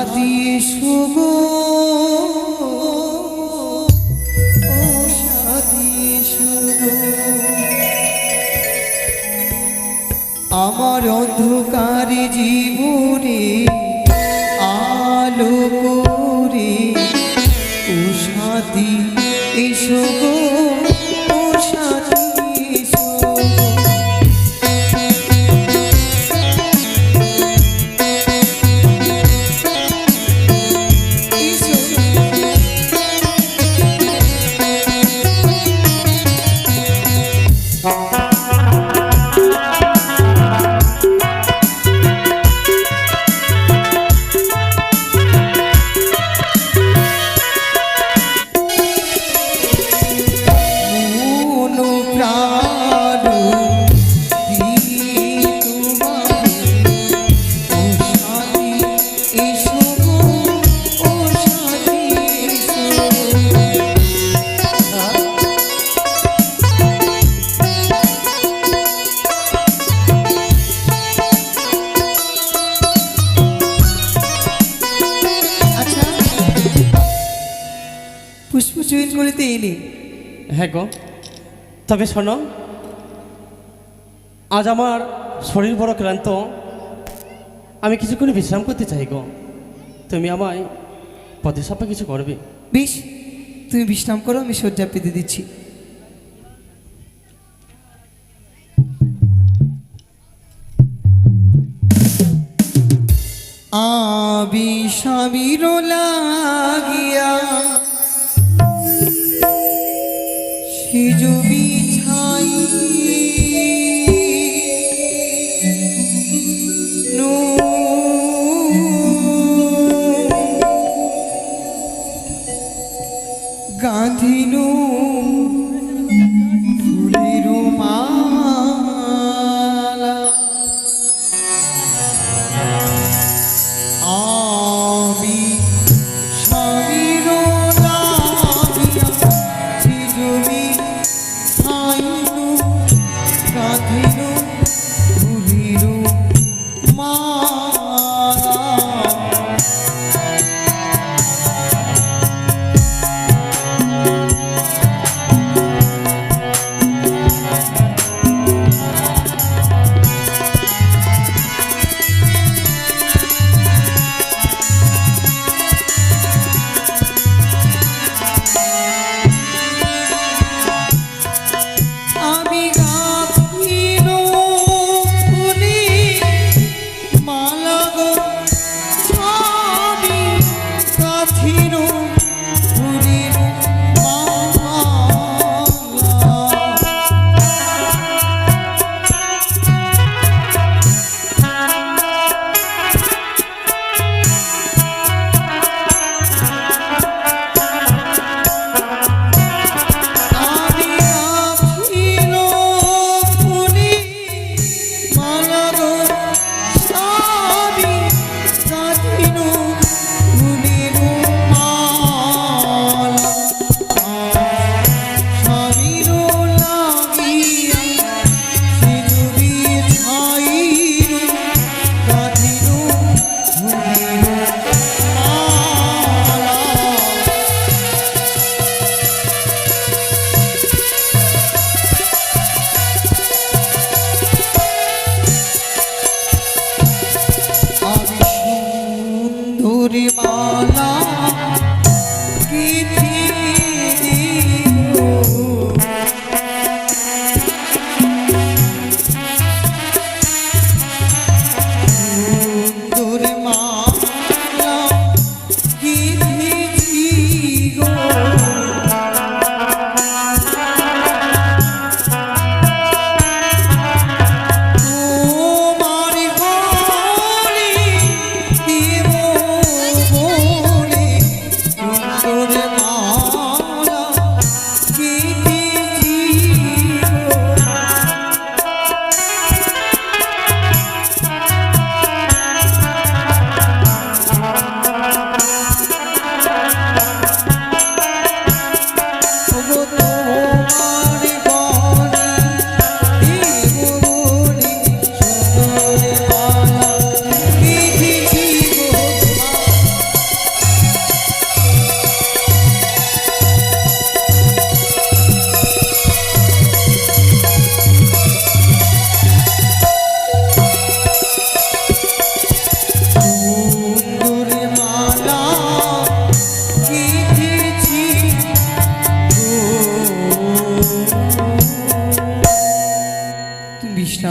সাথী শুগো ও সাথী শুগো আমার অন্ধকার জীবনে আলো করে ও সাথী এসো গো ও সাথী এসো গো। পুষ্প চুইন করিতে এলি? হ্যাঁ গো, তবে শোনো, আজ আমার শরীর বড় ক্লান্ত, আমি কিছুক্ষণ বিশ্রাম করতে চাই গো। তুমি আমায় পদে সাপে কিছু করবে? বেশ, তুমি বিশ্রাম করো, আমি শয্যা পেতে দিচ্ছি। আবি স্বামীর লাগিয়া সিজুবি ছাই গাঁধিনু ফুলের মালা আমি স্বামীর লাগিয়া সিজুবি ছাইনু গাঁধিনু ফুলের মালা।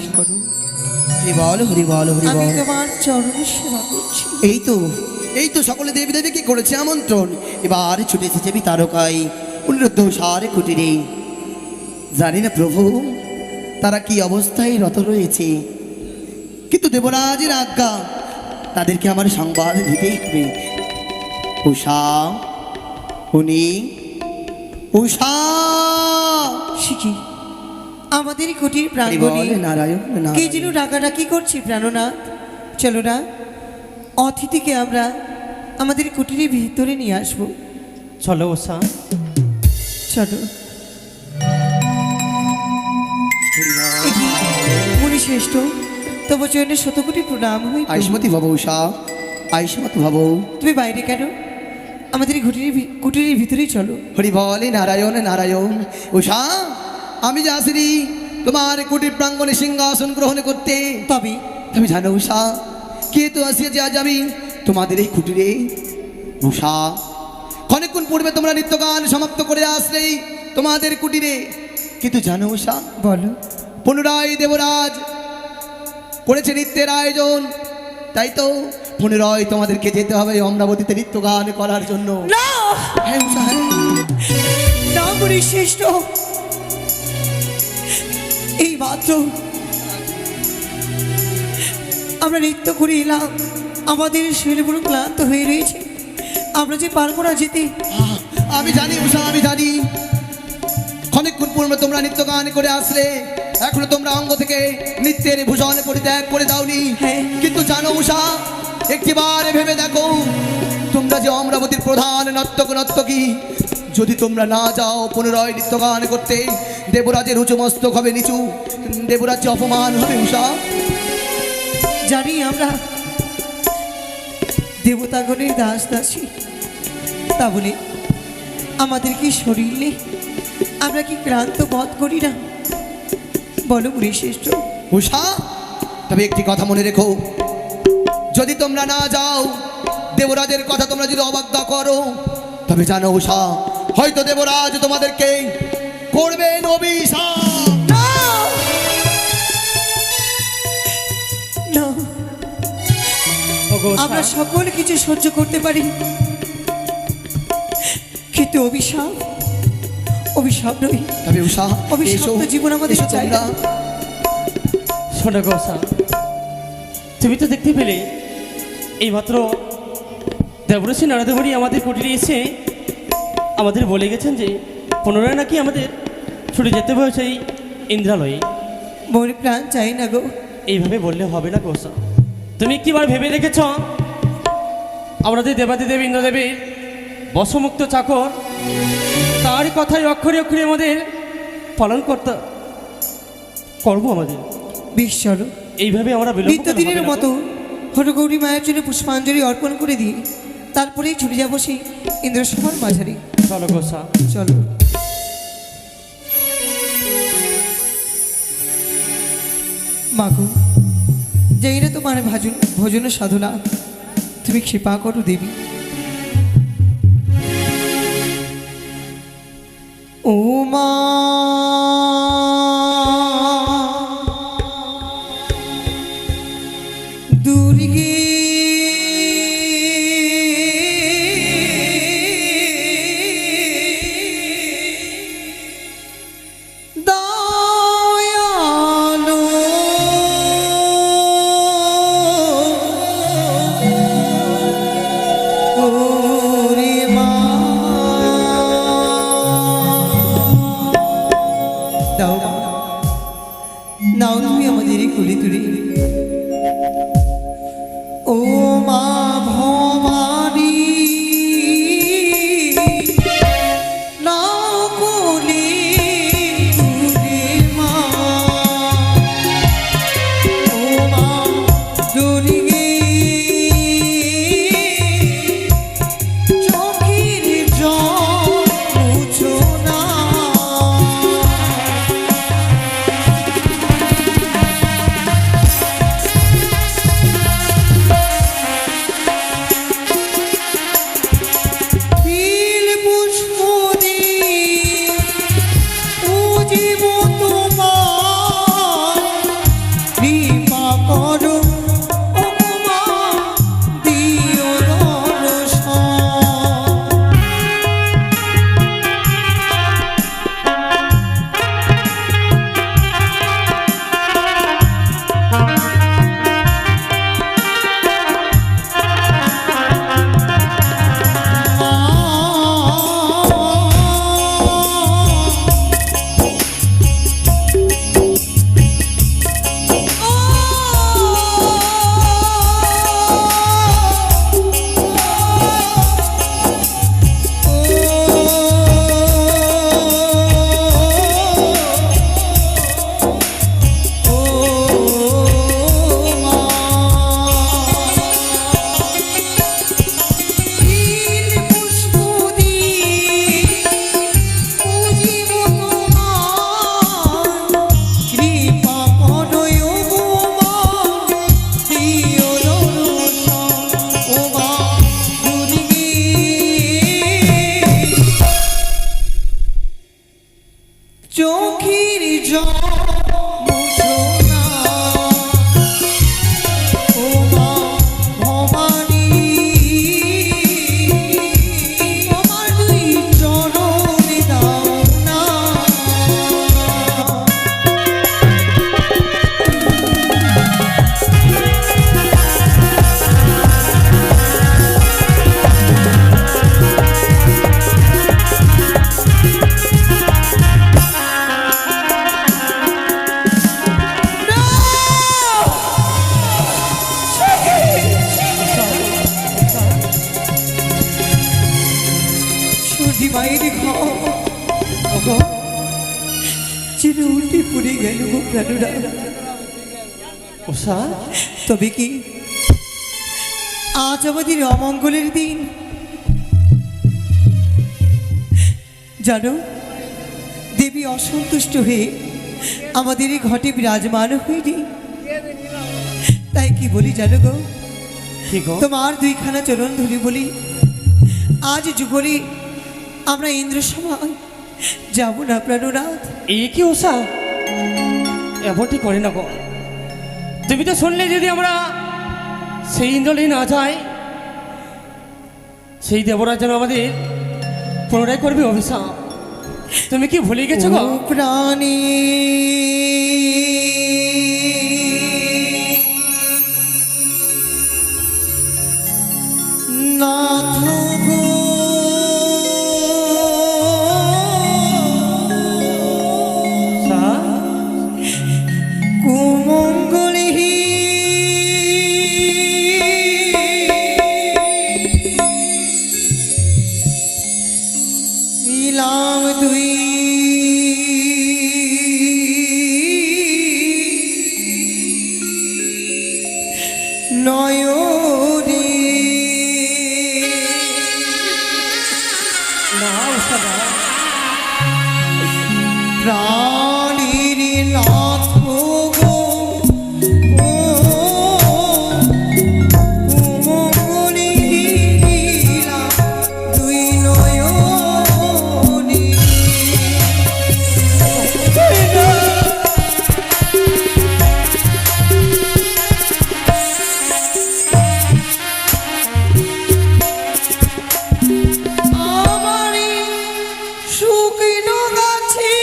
বিশ্রাম করো। হরি বল হরি বল হরি আমি বল। তোমার চরণে সেবা করছি। এই তো সকলে দেবী দেবীকে করেছে আমন্ত্রণ। এবার ছুটে এসেছে তারকায় অনুরুদ্ধ সারে কুটিরে। জানি না প্রভু তারা কি অবস্থায় রত রয়েছে, কিন্তু দেবরাজের আজ্ঞা তাদেরকে আমার সংবাদ দিতেই হবে। উষা, উনি উষা। শিখি আমাদের কুটির হরি প্রাঙ্গণে বল নারায়ণ কে নারায়ণ। যেন ডাকাডাকি করছি প্রাণনাথ। চলো না, অতিথিকে আমরা আমাদের কুটিরের ভিতরে নিয়ে আসবো। চলো উষা। চলো। মুনি শ্রেষ্ঠ, তবু চরণে শতকোটি প্রণাম হই। আয়ুষ্মতি ভব উষা, আয়ুষ্মতি ভব। তুমি বাইরে কেন? আমাদের কুটিরের ভিতরেই চলো। হরি বলে নারায়ণ নারায়ণ। উষা, আমি যে আসিনি তোমার কুটির প্রাঙ্গণে সিংহাসন গ্রহণ করতে। তবে তুমি জানো উষা, কে তো আসিয়াছে আজ আমি তোমাদের এই কুটিরে। উষা, অনেকক্ষণ পূর্বে তোমরা নিত্যগান সমাপ্ত করে আসলেই তোমাদের কুটিরে, কিন্তু জানো উষা, বলো। পুনরায় দেবরাজ করেছে নৃত্যের আয়োজন, তাই তো পুনরায় তোমাদেরকে যেতে হবে অমরাবতীতে নৃত্য গান করার জন্য। না হ্যাঁ উষা, হ্যাঁ। না মুনি শ্রেষ্ঠ, এই মাত্র আমরা নৃত্য করে এলাম, আমাদের শরীরগুলো ক্লান্ত হয়ে রয়েছে, আমরা যে পারবো না যেতে। আমি জানি উষা, আমি জানি অনেকক্ষণ পূর্বে তোমরা নৃত্য গান করে আসলে, এখনো তোমরা অঙ্গ থেকে নৃত্যের ভূষণ পরিত্যাগ করে দাওনি। হ্যাঁ। কিন্তু জানো উষা, একটিবার ভেবে দেখো, তোমরা যে অমরাবতীর প্রধান নর্তকী, যদি তোমরা না যাও পুনরায় নৃত্য গান করতে, দেবরাজের উঁচু মস্তক হবে নিচু, দেবরাজ্যে অপমান হবে উষা। জানি আমরা দেবতাগণের দাস দাসী, তা বলে আমাদের কি শরীর নেই? আমরা কি ক্লান্ত বোধ করি না? বলো মুনি শ্রেষ্ঠ। উষা, তবে একটি কথা মনে রেখো, যদি তোমরা না যাও, দেবরাজের কথা তোমরা যদি অবজ্ঞা করো, তবে জানো উষা, হয়তো দেবরাজ তোমাদেরকে করবেন অভিশাপ। না, না, ওগো উষা, আমরা সকল কিছু সহ্য করতে পারি, কিন্তু অভিশাপ, অভিশাপ নই। তবে উষা, অভিশপ্ত জীবন আমাদের এসো চাই না। শোনো গো উষা, তুমি তো দেখতে পেলে এইমাত্র দেবরশ্রী নারদমণি আমাদের কুটিরে এসে আমাদের বলে গেছেন যে পুনরায় নাকি আমাদের ছুটে যেতে হবে সেই ইন্দ্রালয়ে। মনে প্রাণ চাই না গো। এইভাবে বললে হবে না গোসা, তুমি একটিবার ভেবে রেখেছ আমাদের দেবাদিদেব ইন্দ্রদেবের বশমুক্ত চাকর, তার কথাই অক্ষরে অক্ষরে আমাদের পালন করবো আমাদের। বেশ চলো, এইভাবে আমরা বিলম্ব করলে নিত্যদিনের হবে না গো। মতো হরগৌরী মায়ের জন্য পুষ্পাঞ্জলি অর্পণ করে দিই, তারপরেই ছুটে যাবো সেই ইন্দ্রসভার মাঝারি। চলো গোসা। চলো। মাগো, যাই না তোমার ভজন সাধনা, তুমি কৃপা করো দেবী। ও মা, দুর্গে দয়ালো, ওরে মা, দাও নাও তুমি আমাদের কুলি তুলি। ও মা ভবানী, নাও কোলে তুলে মা, ও মা দুর্গে চোখের জল মুছো না। চোখের জল মুছো না, ও মা ভবানী, আমার দুই চরণে দাও না। সূর্যি মায়ের ঘর যেন উল্টে পড়ে গেল গো প্রাণরা। উষা, তবে কি আজ আমাদের অমঙ্গলের দিন? জানো, দেবী অসন্তুষ্ট হয়ে আমাদের এই ঘটে বিরাজমান হয়নি। তাই কি বলি জানো গো, কি গো? তোমার দুইখানা চরণ ধরে বলি, আজ যুগলে আমরা ইন্দ্র সমান যাব না প্রাণনাথ। এ কি উষা, এমনটি করে না গো। তুমি তো শুনলে যদি আমরা সেই ইন্দ্রলে না যাই, সেই দেবরাজ যেন আমাদের পুনরায় করবে অভিশাপ। তুমি কি ভুলে গেছো গো? ও প্রাণী নাথ গো, উষা, কুমঙ্গলে মিলাম দুই নয়নে, না উষা না। প্রাণীর নাথ গো, ও কুমঙ্গলে মিলাম দুই নয়নে। আমারে শুকনো গাছে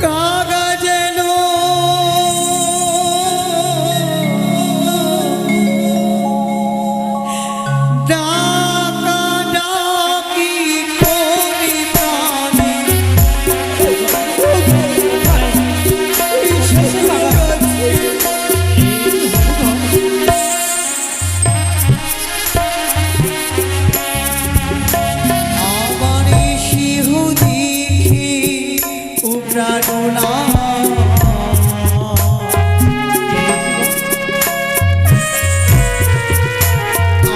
কাগা যেন ডাকা ডাকি করি প্রাণী আমারে শিহু দেখি ও প্রাণনা,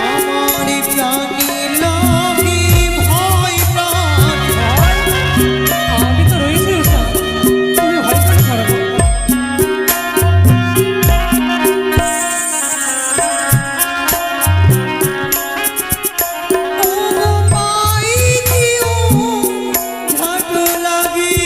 আমারে প্রাণী লাগি ভয় প্রাণ। আমি তো রয়েছি উষা, তুমি ভয় করে ছাড়ো। ও পাই দিও ঝাট লাগি,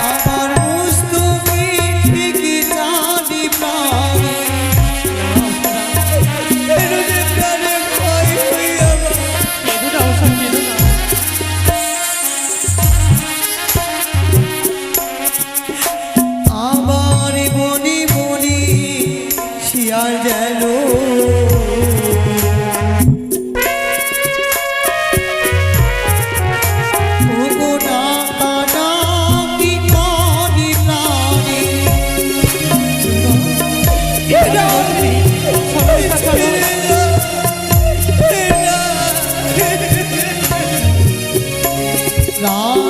আমার মুস্তকি ঠিক জানি প্রাণী, প্রাণে প্রাণে ভয় হইয়া কেঁদো না উষা, কেঁদো না। আমার বনি বনি শিয়াল যেন ওগো ডাকা ডাকি করি প্রাণী। রাম